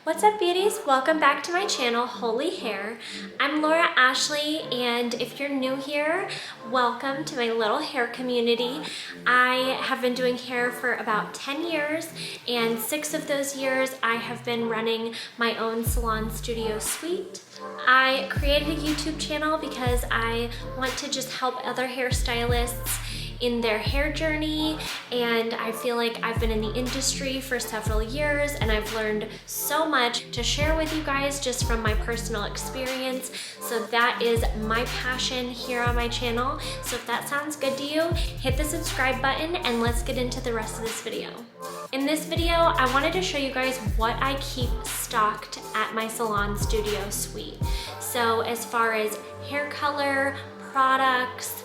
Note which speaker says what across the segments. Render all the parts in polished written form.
Speaker 1: What's up, beauties? Welcome back to my channel, Holy Hair. I'm Laura Ashley, and if you're new here, welcome to my little hair community. I have been doing hair for about 10 years, and 6 of those years I have been running my own salon studio suite. I created a YouTube channel because I want to just help other hairstylists in their hair journey, and I feel like I've been in the industry for several years and I've learned so much to share with you guys just from my personal experience. So that is my passion here on my channel. So if that sounds good to you, hit the subscribe button and let's get into the rest of this video. In this video, I wanted to show you guys what I keep stocked at my salon studio suite. So as far as hair color, products,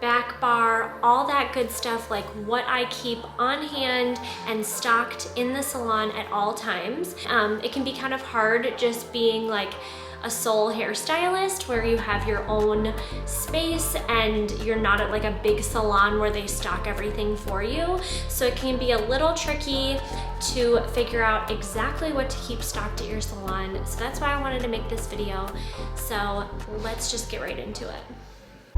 Speaker 1: backbar, all that good stuff, like what I keep on hand and stocked in the salon at all times. It can be kind of hard just being like a sole hairstylist where you have your own space and you're not at like a big salon where they stock everything for you. So it can be a little tricky to figure out exactly what to keep stocked at your salon. So that's why I wanted to make this video. So let's just get right into it.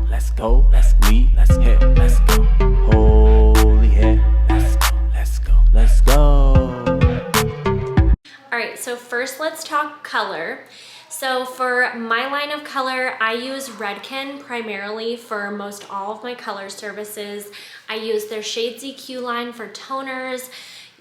Speaker 2: Let's go, let's lead, let's hit, let's go. Holy hair, let's go, let's go, let's go.
Speaker 1: All right, so first let's talk color. So for my line of color, I use Redken primarily for most all of my color services. I use their Shades EQ line for toners,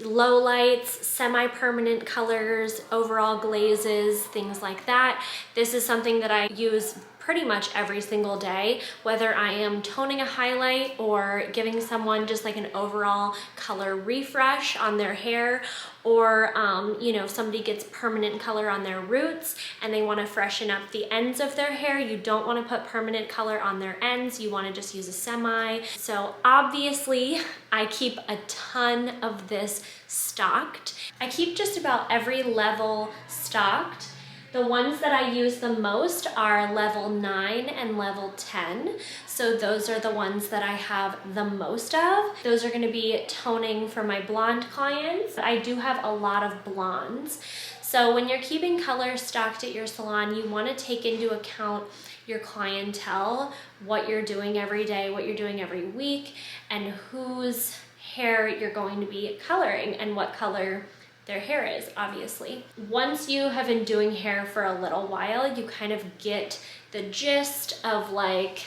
Speaker 1: low lights, semi-permanent colors, overall glazes, things like that. This is something that I use pretty much every single day, whether I am toning a highlight or giving someone just like an overall color refresh on their hair, or you know, somebody gets permanent color on their roots and they want to freshen up the ends of their hair. You don't want to put permanent color on their ends, you want to just use a semi. So obviously I keep a ton of this stocked. I keep just about every level stocked. The ones that I use the most are level 9 and level 10. So those are the ones that I have the most of. Those are gonna be toning for my blonde clients. I do have a lot of blondes. So when you're keeping color stocked at your salon, you wanna take into account your clientele, what you're doing every day, what you're doing every week, and whose hair you're going to be coloring and what color their hair is, obviously. Once you have been doing hair for a little while, you kind of get the gist of like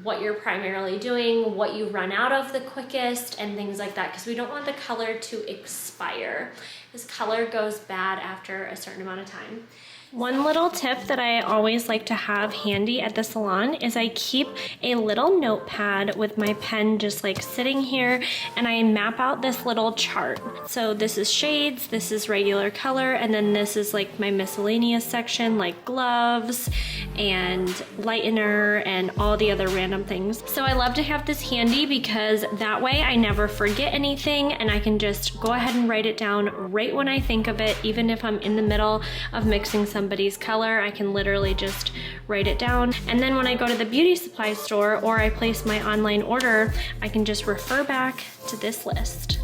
Speaker 1: what you're primarily doing, what you run out of the quickest, and things like that, because we don't want the color to expire. This color goes bad after a certain amount of time. One little tip that I always like to have handy at the salon is I keep a little notepad with my pen just like sitting here, and I map out this little chart. So this is shades, this is regular color, and then this is like my miscellaneous section like gloves and lightener and all the other random things. So I love to have this handy because that way I never forget anything and I can just go ahead and write it down right when I think of it. Even if I'm in the middle of mixing somebody's color, I can literally just write it down. And then when I go to the beauty supply store or I place my online order, I can just refer back to this list.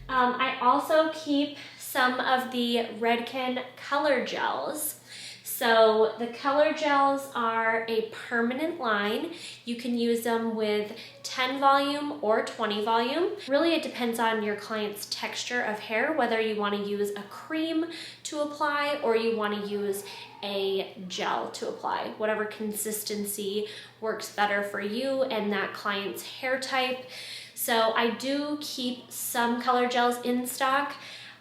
Speaker 1: I also keep some of the Redken color gels. So the color gels are a permanent line. You can use them with 10 volume or 20 volume. Really, it depends on your client's texture of hair, whether you want to use a cream to apply or you want to use a gel to apply. Whatever consistency works better for you and that client's hair type. So I do keep some color gels in stock.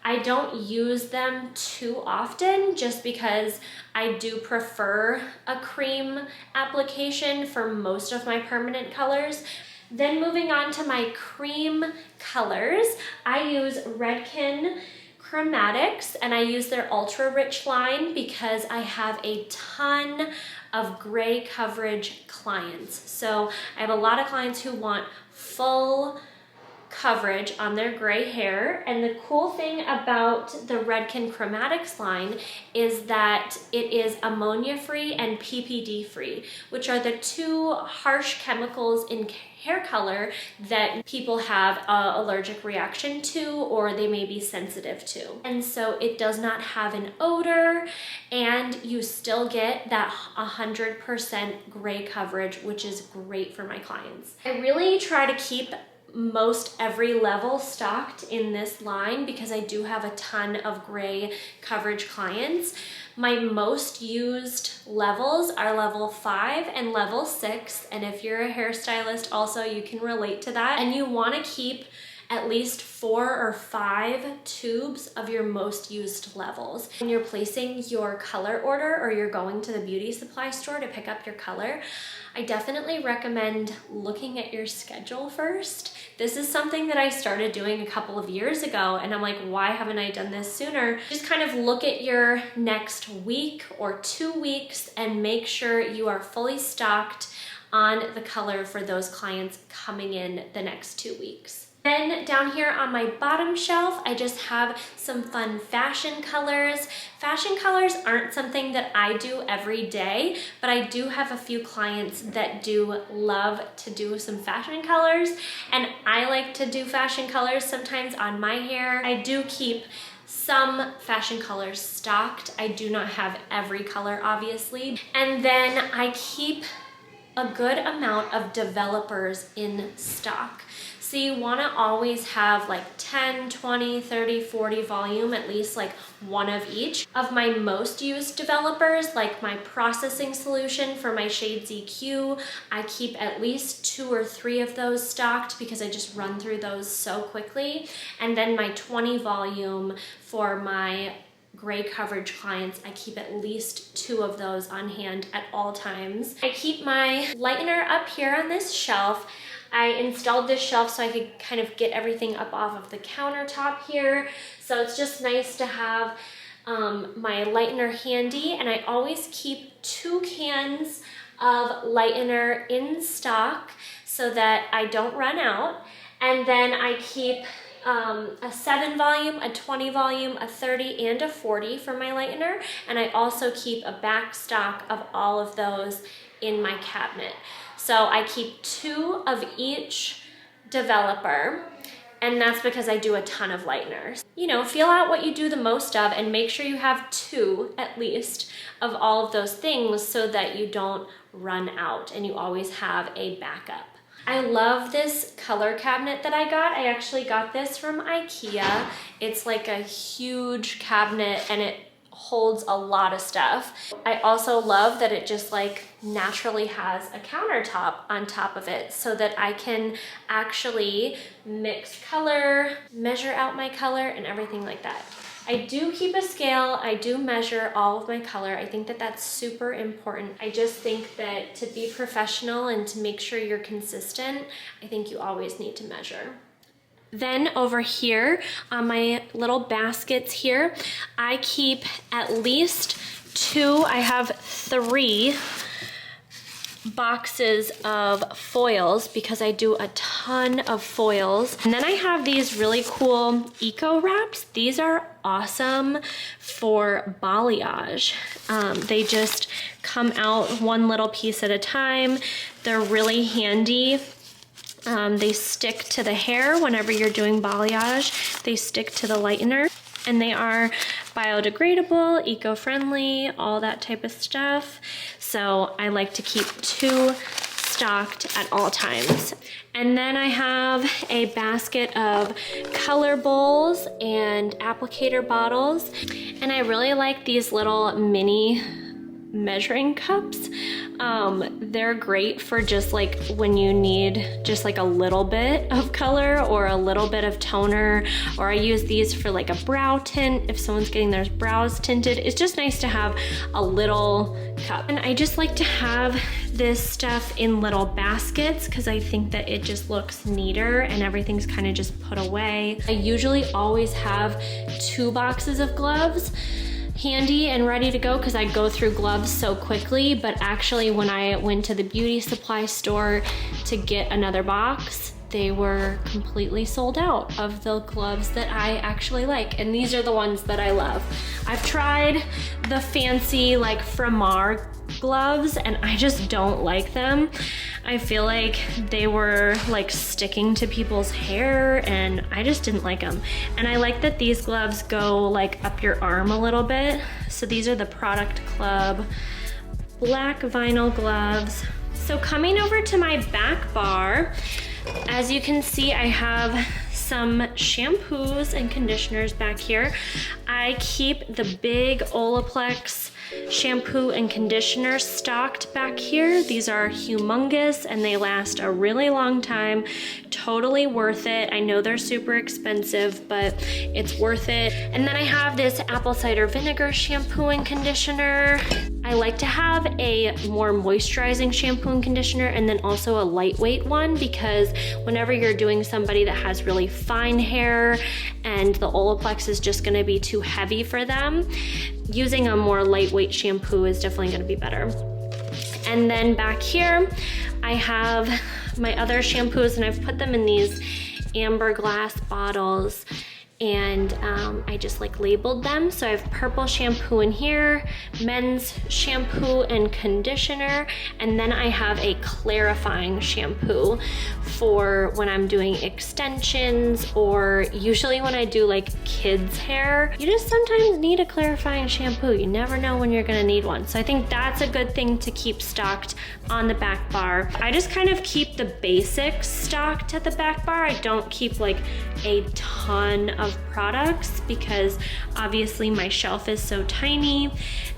Speaker 1: I don't use them too often just because I do prefer a cream application for most of my permanent colors. Then moving on to my cream colors, I use Redken Chromatics, and I use their Ultra Rich line because I have a ton of gray coverage clients. So I have a lot of clients who want full coverage on their gray hair. And the cool thing about the Redken Chromatics line is that it is ammonia free and PPD free, which are the two harsh chemicals in hair color that people have an allergic reaction to or they may be sensitive to. And so it does not have an odor, and you still get that 100% gray coverage, which is great for my clients. I really try to keep most every level stocked in this line because I do have a ton of gray coverage clients. My most used levels are level 5 and level 6, and if you're a hairstylist also, you can relate to that. And you want to keep at least 4 or 5 tubes of your most used levels. When you're placing your color order or you're going to the beauty supply store to pick up your color, I definitely recommend looking at your schedule first. This is something that I started doing a couple of years ago, and I'm like, why haven't I done this sooner? Just kind of look at your next week or 2 weeks and make sure you are fully stocked on the color for those clients coming in the next 2 weeks. Then down here on my bottom shelf, I just have some fun fashion colors. Fashion colors aren't something that I do every day, but I do have a few clients that do love to do some fashion colors, and I like to do fashion colors sometimes on my hair. I do keep some fashion colors stocked. I do not have every color, obviously. And then I keep a good amount of developers in stock. So you wanna always have like 10, 20, 30, 40 volume, at least like one of each. Of my most used developers, like my processing solution for my Shades EQ, I keep at least 2 or 3 of those stocked because I just run through those so quickly. And then my 20 volume for my gray coverage clients, I keep at least 2 of those on hand at all times. I keep my lightener up here on this shelf. I installed this shelf so I could kind of get everything up off of the countertop here. So it's just nice to have my lightener handy, and I always keep 2 cans of lightener in stock so that I don't run out. And then I keep a 7 volume, a 20 volume, a 30, and a 40 for my lightener. And I also keep a back stock of all of those in my cabinet. So I keep 2 of each developer, and that's because I do a ton of lighteners. You know, feel out what you do the most of and make sure you have 2 at least of all of those things so that you don't run out and you always have a backup. I love this color cabinet that I got. I actually got this from IKEA. It's like a huge cabinet and it holds a lot of stuff. I also love that it just like naturally has a countertop on top of it so that I can actually mix color, measure out my color, and everything like that. I do keep a scale. I do measure all of my color. I think that that's super important. I just think that to be professional and to make sure you're consistent, I think you always need to measure. Then over here on my little baskets here, I keep at least 2, I have 3 boxes of foils because I do a ton of foils. And then I have these really cool eco wraps. These are awesome for balayage. They just come out one little piece at a time. They're really handy. They stick to the hair whenever you're doing balayage. They stick to the lightener, and they are biodegradable, eco-friendly, all that type of stuff. So I like to keep 2 stocked at all times. And then I have a basket of color bowls and applicator bottles. And I really like these little mini measuring cups. They're great for just like when you need just like a little bit of color or a little bit of toner, or I use these for like a brow tint if someone's getting their brows tinted. It's just nice to have a little cup. And I just like to have this stuff in little baskets because I think that it just looks neater and everything's kind of just put away. I usually always have 2 boxes of gloves handy and ready to go because I go through gloves so quickly, but actually when I went to the beauty supply store to get another box, they were completely sold out of the gloves that I actually like. And these are the ones that I love. I've tried the fancy like Framar gloves and I just don't like them. I feel like they were like sticking to people's hair and I just didn't like them. And I like that these gloves go like up your arm a little bit. So these are the Product Club black vinyl gloves. So coming over to my back bar, as you can see, I have some shampoos and conditioners back here. I keep the big Olaplex shampoo and conditioner stocked back here. These are humongous and they last a really long time. Totally worth it. I know they're super expensive, but it's worth it. And then I have this apple cider vinegar shampoo and conditioner. I like to have a more moisturizing shampoo and conditioner and then also a lightweight one, because whenever you're doing somebody that has really fine hair and the Olaplex is just gonna be too heavy for them, using a more lightweight shampoo is definitely gonna be better. And then back here, I have my other shampoos and I've put them in these amber glass bottles and I just like labeled them. So I have purple shampoo in here, men's shampoo and conditioner, and then I have a clarifying shampoo for when I'm doing extensions or usually when I do like kids hair. You just sometimes need a clarifying shampoo. You never know when you're gonna need one. So I think that's a good thing to keep stocked on the back bar. I just kind of keep the basics stocked at the back bar. I don't keep like a ton of products because obviously my shelf is so tiny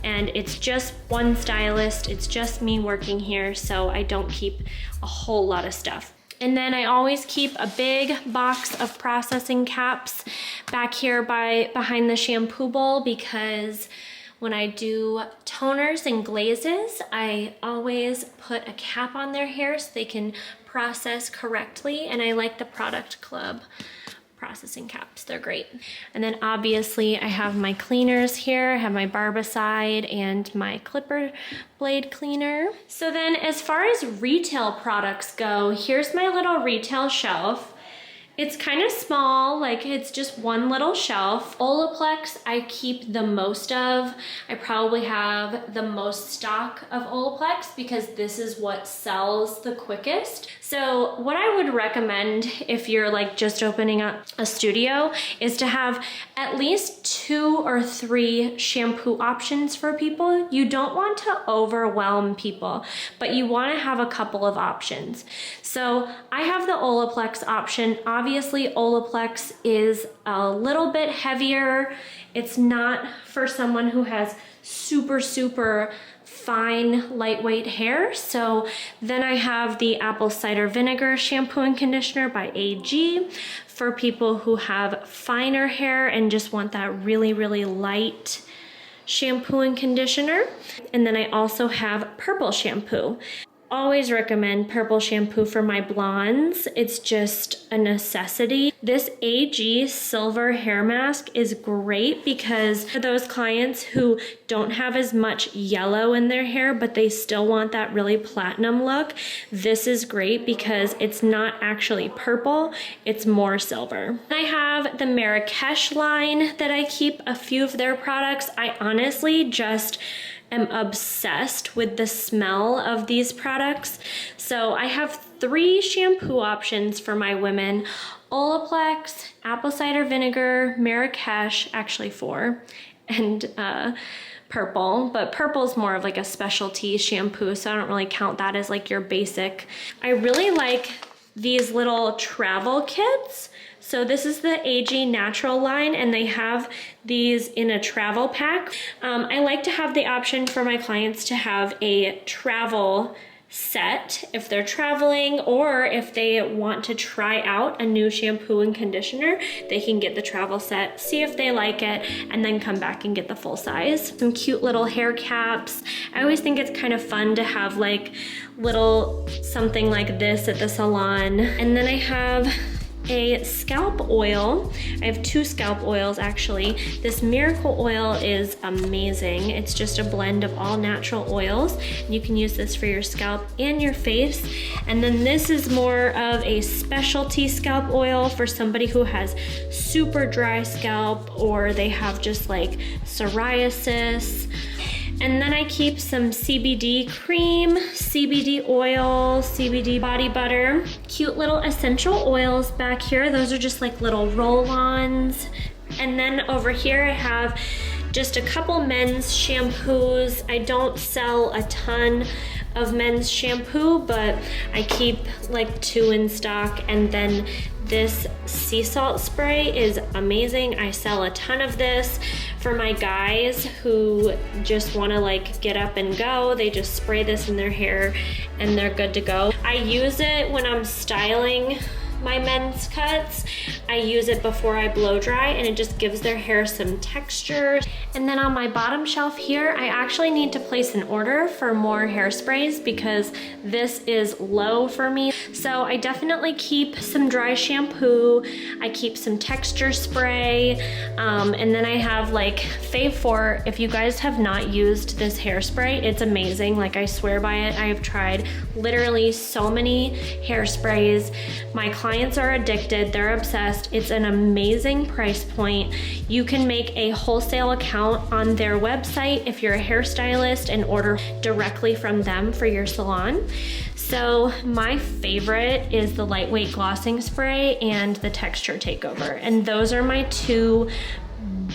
Speaker 1: and it's just one stylist, it's just me working here, so I don't keep a whole lot of stuff. And then I always keep a big box of processing caps back here behind the shampoo bowl, because when I do toners and glazes, I always put a cap on their hair so they can process correctly, and I like the Product Club processing caps, they're great. And then obviously I have my cleaners here. I have my Barbicide and my clipper blade cleaner. So then as far as retail products go, here's my little retail shelf. It's kind of small, like it's just one little shelf. Olaplex I keep the most of. I probably have the most stock of Olaplex because this is what sells the quickest. So what I would recommend if you're like just opening up a studio is to have at least 2 or 3 shampoo options for people. You don't want to overwhelm people, but you want to have a couple of options. So I have the Olaplex option. Obviously Olaplex is a little bit heavier. It's not for someone who has super fine lightweight hair. So then I have the apple cider vinegar shampoo and conditioner by AG for people who have finer hair and just want that really light shampoo and conditioner. And then I also have purple shampoo. Always recommend purple shampoo for my blondes. It's just a necessity. This AG silver hair mask is great because for those clients who don't have as much yellow in their hair, but they still want that really platinum look, this is great because it's not actually purple, it's more silver. I have the Marrakesh line that I keep a few of their products. I honestly just am obsessed with the smell of these products. So I have 3 shampoo options for my women: Olaplex, apple cider vinegar, Marrakesh, actually 4, and purple, but purple's more of like a specialty shampoo, so I don't really count that as like your basic. I really like these little travel kits. So this is the AG Natural line and they have these in a travel pack. I like to have the option for my clients to have a travel set if they're traveling, or if they want to try out a new shampoo and conditioner, they can get the travel set, see if they like it, and then come back and get the full size. Some cute little hair caps. I always think it's kind of fun to have like little something like this at the salon. And then I have a scalp oil. I have 2 scalp oils actually. This Miracle Oil is amazing. It's just a blend of all natural oils. You can use this for your scalp and your face. And then this is more of a specialty scalp oil for somebody who has super dry scalp, or they have just like psoriasis. And then I keep some CBD cream, CBD oil, CBD body butter, cute little essential oils back here. Those are just like little roll-ons. And then over here I have just a couple men's shampoos. I don't sell a ton of men's shampoo, but I keep like 2 in stock. And then this sea salt spray is amazing. I sell a ton of this for my guys who just wanna like get up and go. They just spray this in their hair and they're good to go. I use it when I'm styling my men's cuts. I use it before I blow dry, and it just gives their hair some texture. And then on my bottom shelf here, I actually need to place an order for more hairsprays because this is low for me. So I definitely keep some dry shampoo. I keep some texture spray. And then I have like Fave 4. If you guys have not used this hairspray, it's amazing. Like, I swear by it. I have tried literally so many hairsprays. My clients are addicted, they're obsessed. It's an amazing price point. You can make a wholesale account on their website if you're a hairstylist and order directly from them for your salon. So my favorite is the lightweight glossing spray and the texture takeover. And those are my 2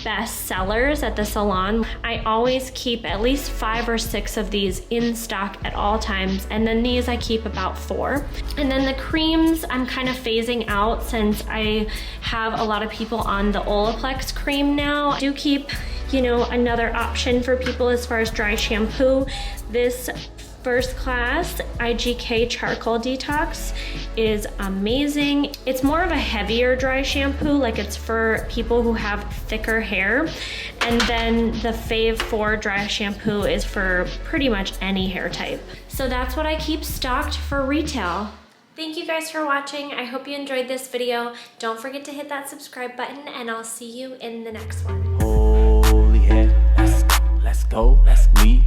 Speaker 1: best sellers at the salon. I always keep at least 5 or 6 of these in stock at all times, and then these I keep about 4. And then the creams I'm kind of phasing out since I have a lot of people on the Olaplex cream now. I do keep, you know, another option for people as far as dry shampoo. This First Class IGK Charcoal Detox is amazing. It's more of a heavier dry shampoo, like it's for people who have thicker hair. And then the Fave 4 dry shampoo is for pretty much any hair type. So that's what I keep stocked for retail. Thank you guys for watching. I hope you enjoyed this video. Don't forget to hit that subscribe button, and I'll see you in the next one.
Speaker 2: Holy hair, let's go, let's leave.